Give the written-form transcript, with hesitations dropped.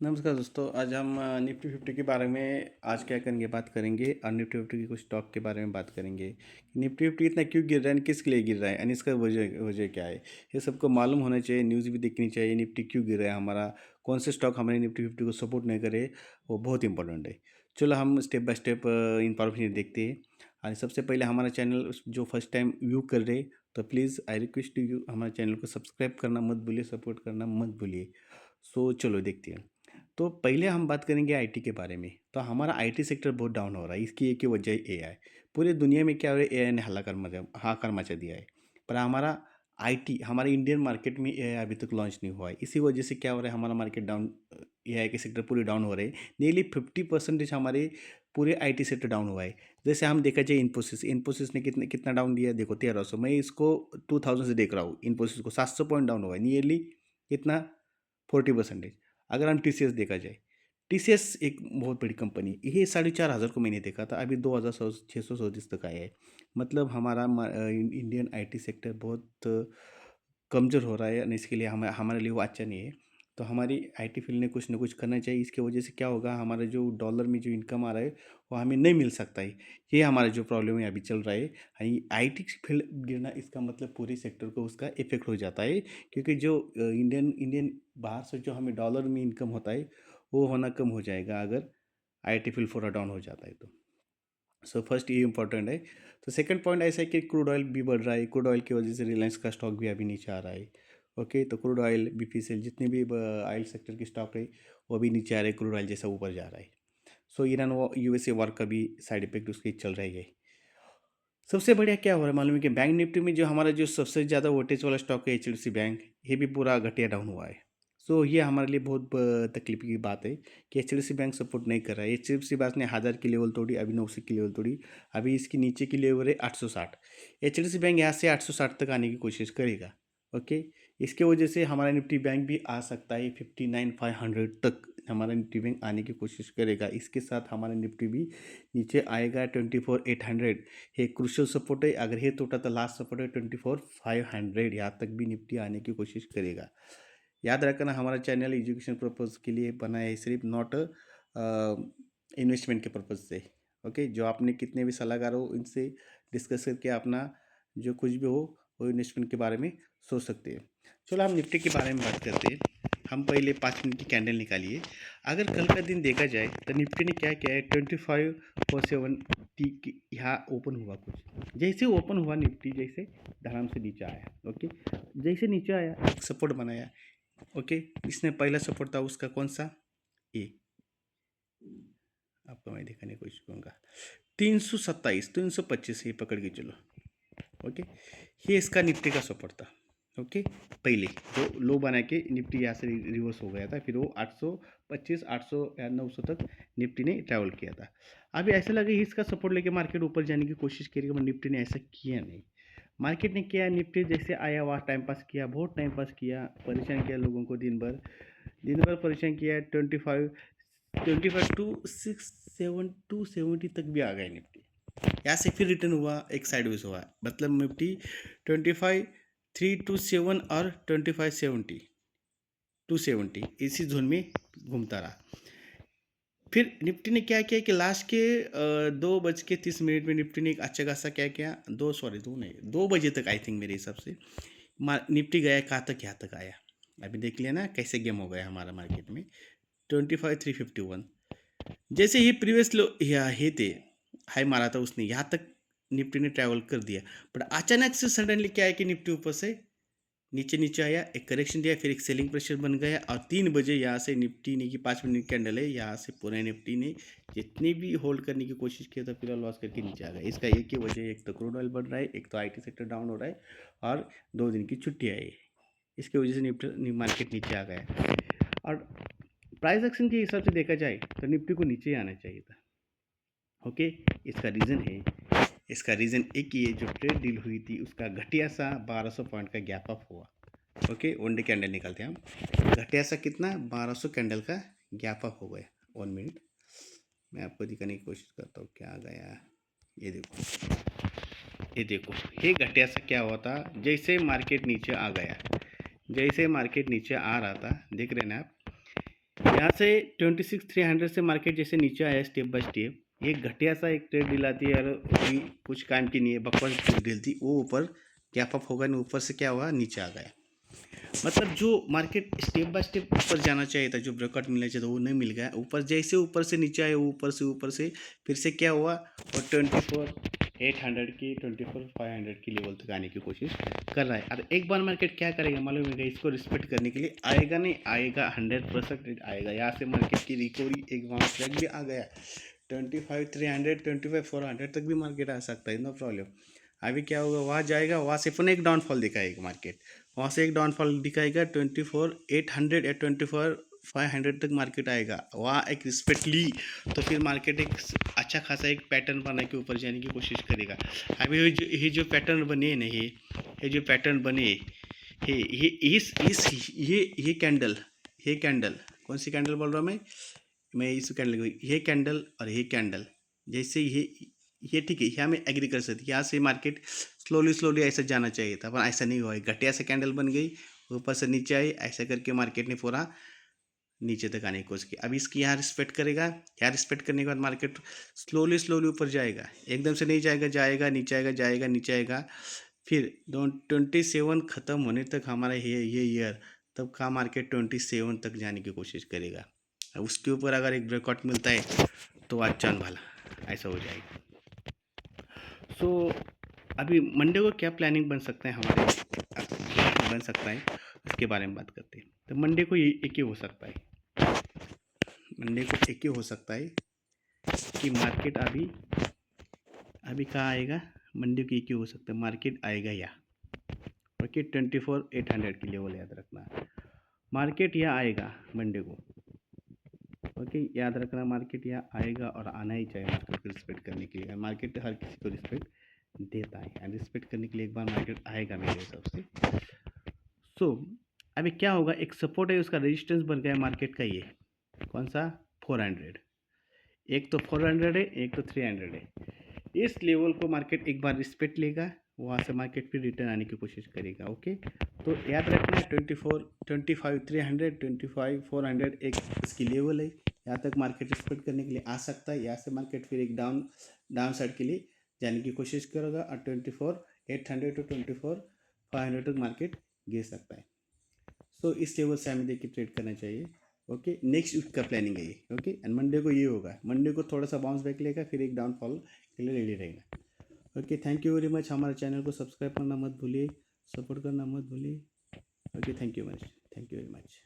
नमस्कार दोस्तों। आज हम निफ्टी फिफ्टी के बारे में आज क्या करेंगे, बात करेंगे और निफ्टी फिफ्टी के कुछ स्टॉक के बारे में बात करेंगे कि निफ्टी फिफ्टी इतना क्यों गिर रहा है, किसके लिए गिर रहा है और इसका वजह वजह क्या है। ये सबको मालूम होना चाहिए, न्यूज़ भी देखनी चाहिए। निफ्टी क्यों गिर रहा है, हमारा कौन से स्टॉक हमारे निफ्टी फिफ्टी को सपोर्ट नहीं करे, वो बहुत इंपॉर्टेंट है। चलो हम स्टेप बाय स्टेप इंफॉर्मेशन देखते हैं। और सबसे पहले हमारा चैनल जो फर्स्ट टाइम व्यू कर रहे, तो प्लीज़ आई रिक्वेस्ट यू हमारे चैनल को सब्सक्राइब करना मत भूलिए, सपोर्ट करना मत भूलिए। सो चलो देखते हैं। तो पहले हम बात करेंगे आईटी के बारे में। तो हमारा आईटी सेक्टर बहुत डाउन हो रहा है। इसकी एक ही वजह है एआई। पूरे दुनिया में क्या हो रहा है, एआई ने हाहाकार मचा दिया है। पर हमारा आईटी, हमारे इंडियन मार्केट में एआई अभी तक लॉन्च नहीं हुआ है। इसी वजह से क्या हो रहा है, हमारा मार्केट डाउन, एआई के सेक्टर पूरे डाउन हो रहे हैं। नियरली 50% हमारे पूरे आईटी सेक्टर डाउन हुआ है। जैसे हम देखा जाए इन्फोसिस, इन्फोसिस ने कितने कितना डाउन दिया है, देखो 1300। मैं इसको 2000 से देख रहा हूँ, इन्फोसिस को 700 पॉइंट डाउन हुआ है। नियरली कितना, 40%। अगर हम टीसीएस देखा जाए, टीसीएस एक बहुत बड़ी कंपनी है। ये 4500 को मैंने देखा था, अभी 2637 तक आया है। मतलब हमारा इंडियन आईटी सेक्टर बहुत कमज़ोर हो रहा है और इसके लिए हमारे लिए वो अच्छा नहीं है। तो हमारी आईटी फील्ड ने कुछ ना कुछ करना चाहिए। इसकी वजह से क्या होगा, हमारा जो डॉलर में जो इनकम आ रहा है वो हमें नहीं मिल सकता है। ये हमारा जो प्रॉब्लम है अभी चल रहा है। आईटी फील्ड गिरना, इसका मतलब पूरे सेक्टर को उसका इफेक्ट हो जाता है। क्योंकि जो इंडियन इंडियन बाहर से जो हमें डॉलर में इनकम होता है, वो होना कम हो जाएगा अगर आईटी फील्ड पूरा डाउन हो जाता है तो। सो फर्स्ट ये इंपॉर्टेंट है। तो सेकंड पॉइंट ऐसा है कि क्रूड ऑयल भी बढ़ रहा है। क्रूड ऑयल की वजह से रिलायंस का स्टॉक भी अभी नीचे आ रहा है। ओके, तो क्रूड ऑयल, बीपीसीएल, जितने भी ऑयल सेक्टर के स्टॉक है वो भी नीचे आ रहे हैं, क्रूड ऑयल जैसा ऊपर जा रहा है। सो ईरान वो यूएसए वॉर का भी साइड इफेक्ट उसके चल रही है। सबसे बढ़िया क्या हो रहा है मालूम है कि बैंक निफ्टी में जो हमारा जो सबसे ज़्यादा वोटेज वाला स्टॉक है, एचडीएफसी बैंक, ये भी पूरा घटिया डाउन हुआ है। सो ये हमारे लिए बहुत तकलीफ की बात है कि एचडीएफसी बैंक सपोर्ट नहीं कर रहा है। एचडीएफसी बैंक ने 1000 की लेवल तोड़ी, अभी 900 की लेवल तोड़ी। अभी इसकी नीचे की लेवल है 860। एचडीएफसी बैंक यहाँ से 860 तक आने की कोशिश करेगा। ओके, इसके वजह से हमारा निफ्टी बैंक भी आ सकता है 59,500 तक। हमारा निफ्टी बैंक आने की कोशिश करेगा। इसके साथ हमारा निफ्टी भी नीचे आएगा 24,800। हे क्रुशियल सपोर्ट है। अगर ये टूटा तो लास्ट सपोर्ट है 24,500। यहाँ तक भी निफ्टी आने की कोशिश करेगा। याद रखना, हमारा चैनल एजुकेशन पर्पज़ के लिए बना है, सिर्फ नॉट इन्वेस्टमेंट के पर्पज़ से। ओके, जो आपने कितने भी सलाहकार हो, इनसे डिस्कस करके अपना जो कुछ भी हो वो इन्वेस्टमेंट के बारे में सोच सकते हैं। चलो हम निफ्टी के बारे में बात करते हैं। हम पहले 5 मिनट की कैंडल निकालिए। अगर कल का दिन देखा जाए तो निफ्टी ने क्या किया है, 25,470 यहाँ ओपन हुआ। कुछ जैसे ओपन हुआ निफ्टी, जैसे धड़ाम से नीचे आया। ओके, जैसे नीचे आया एक सपोर्ट बनाया। ओके, इसने पहला सपोर्ट था उसका कौन सा, ए, आपको मैं दिखाने की कोशिश करूँगा। 327, 325 ये पकड़ के चलो। ओके, ये इसका निफ्टी का सपोर्ट था। ओके, पहले जो लो बना के निफ्टी यहाँ से रिवर्स हो गया था, फिर वो 825, 800 या 900 तक निफ्टी ने ट्रैवल किया था। अभी ऐसा लगे इसका सपोर्ट लेके मार्केट ऊपर जाने की कोशिश करेगी, मगर निफ्टी ने ऐसा किया नहीं। मार्केट ने किया, निफ्टी जैसे आया वहाँ टाइम पास किया, बहुत टाइम पास किया, परेशान किया लोगों को दिन भर, दिन भर परेशान किया। 25 तक भी आ गए निफ्टी। यहाँ से फिर रिटर्न हुआ, एक साइडवेज हुआ। मतलब निफ्टी 25,327 और 25,270 इसी जोन में घूमता रहा। फिर निफ्टी ने क्या किया कि लास्ट के 2:30 में निफ्टी ने एक अच्छा खासा क्या किया, दो नहीं, 2 बजे तक आई थिंक मेरे हिसाब से निफ्टी गया। कहाँ तक, यहाँ तक आया। अभी देख लिया ना कैसे गेम हो गया हमारा मार्केट में। 25,351 जैसे ही प्रीवियस लो ये थे, हाई मारा था उसने, यहाँ तक निफ्टी ने ट्रैवल कर दिया। बट अचानक से सडनली क्या है कि निफ्टी ऊपर से नीचे नीचे आया, एक करेक्शन दिया, फिर एक सेलिंग प्रेशर बन गया। और 3 बजे यहाँ से निफ्टी ने की 5 मिनट कैंडल है, यहाँ से पूरे निफ्टी ने जितनी भी होल्ड करने की कोशिश की तो फिर लॉस करके नीचे आ गया। इसका एक ही वजह है, एक तो क्रूड ऑयल बढ़ रहा है, एक तो आईटी सेक्टर डाउन हो रहा है, और 2 दिन की छुट्टी है। इसकी वजह से निफ्टी मार्केट नीचे आ गया। और प्राइस एक्शन के हिसाब से देखा जाए तो निफ्टी को नीचे आना चाहिए था। ओके, इसका रीज़न है, इसका रीज़न एक ही है, जो ट्रेड डील हुई थी उसका घटिया सा 1200 पॉइंट का गैप अप हुआ। ओके, वन डे कैंडल निकालते हैं हम। घटिया सा कितना, 1200 कैंडल का गैप अप हो गया। 1 मिनट मैं आपको दिखाने की कोशिश करता हूँ क्या आ गया। ये देखो, ये देखो, ये घटिया सा क्या हुआ था, जैसे मार्केट नीचे आ गया, जैसे मार्केट नीचे आ रहा था, देख रहे हैं ना आप, यहाँ से 26,300 से मार्केट जैसे नीचे आया स्टेप बाय स्टेप, एक घटिया सा एक ट्रेड दिलाती है यार, वही कुछ काम की नहीं है, बकवास डील थी वो। ऊपर गैप अप होगा नहीं, ऊपर से क्या हुआ, नीचे आ गया। मतलब जो मार्केट स्टेप बाय स्टेप ऊपर जाना चाहिए था, जो ब्रेकआउट मिलना चाहिए था, वो नहीं मिल गया। ऊपर जैसे ऊपर से नीचे आए, ऊपर से फिर से क्या हुआ, और 24,800 की, 24,500 की लेवल तक आने की कोशिश कर रहा है। और एक बार मार्केट क्या करेगा मालूम है, इसको रिस्पेक्ट करने के लिए आएगा, नहीं आएगा, 100% आएगा। यहाँ से मार्केट की रिकवरी एक बाउंस बैक भी आ गया, 25,300, 25,400 तक भी मार्केट आ सकता है, नो प्रॉब्लम। अभी क्या होगा, वहाँ जाएगा, वहाँ से पुनः एक डाउनफॉल दिखाएगा मार्केट, वहाँ से एक डाउनफॉल दिखाएगा 24,800 या 24,500 तक मार्केट आएगा, वहाँ एक रिस्पेक्ट ली तो फिर मार्केट एक अच्छा खासा एक पैटर्न बना के ऊपर जाने की कोशिश करेगा। अभी ये जो पैटर्न बने ना, ये जो पैटर्न बने, ये इस ये कैंडल कौन सी कैंडल बोल रहा हूँ मैं इस कैंडल, ये कैंडल और ये कैंडल, जैसे ये ठीक है, यहाँ में एग्री कर सकती, यहाँ से मार्केट स्लोली ऐसा जाना चाहिए था, पर ऐसा नहीं हुआ है। घटिया से कैंडल बन गई, ऊपर से नीचे आई, ऐसा करके मार्केट ने पूरा नीचे तक आने की कोशिश की। अब इसकी यहाँ रिस्पेक्ट करेगा, यहाँ रिस्पेक्ट करने के बाद मार्केट स्लोली ऊपर जाएगा, एकदम से नहीं जाएगा, जाएगा नीचे आएगा, जाएगा नीचे आएगा। फिर 27 ख़त्म होने तक हमारा ये ईयर, तब का मार्केट 27 तक जाने की कोशिश करेगा। अब उसके ऊपर अगर एक ब्रेकआउट मिलता है तो आज चांद भाला ऐसा हो जाएगा। सो अभी मंडे को क्या प्लानिंग बन सकता है हमारे, बन सकता है, उसके बारे में बात करते हैं। तो मंडे को ये एक ही हो सकता है, मंडे को एक ही हो सकता है कि मार्केट अभी अभी कहाँ आएगा, मंडे को एक ही हो सकता है, मार्केट आएगा या ओके 24,800 की लेवल याद रखना, मार्केट यहाँ आएगा मंडे को। ओके याद रखना, मार्केट यहाँ आएगा और आना ही चाहिए मार्केट को रिस्पेक्ट करने के लिए। मार्केट हर किसी को रिस्पेक्ट देता है, एंड रिस्पेक्ट करने के लिए एक बार मार्केट आएगा मेरे हिसाब से। सो अभी क्या होगा, एक सपोर्ट है, उसका रेजिस्टेंस बन गया मार्केट का, ये कौन सा, 400, एक तो 400 है, एक तो 300 है। इस लेवल को मार्केट एक बार रिस्पेक्ट लेगा, वहाँ से मार्केट फिर रिटर्न आने की कोशिश करेगा। ओके तो याद रखना 25,300, 25,400 एक इसकी लेवल है, यहाँ तक मार्केट रिस्पेक्ट करने के लिए आ सकता है। यहाँ से मार्केट फिर एक डाउन साइड के लिए जाने की कोशिश करेगा, और 24,800 टू 24,500 तक मार्केट गिर सकता है। सो इस लेवल से हमें देख के ट्रेड करना चाहिए। ओके नेक्स्ट वीक का प्लानिंग है ये। ओके एंड मंडे को ये होगा, मंडे को थोड़ा सा बाउंस बैक लेगा, फिर एक डाउनफॉल के लिए रेडी रहेगा। Okay thank you very much, हमारे चैनल को सब्सक्राइब करना मत भूलिए, सपोर्ट करना मत भूलिए। Okay thank you very much.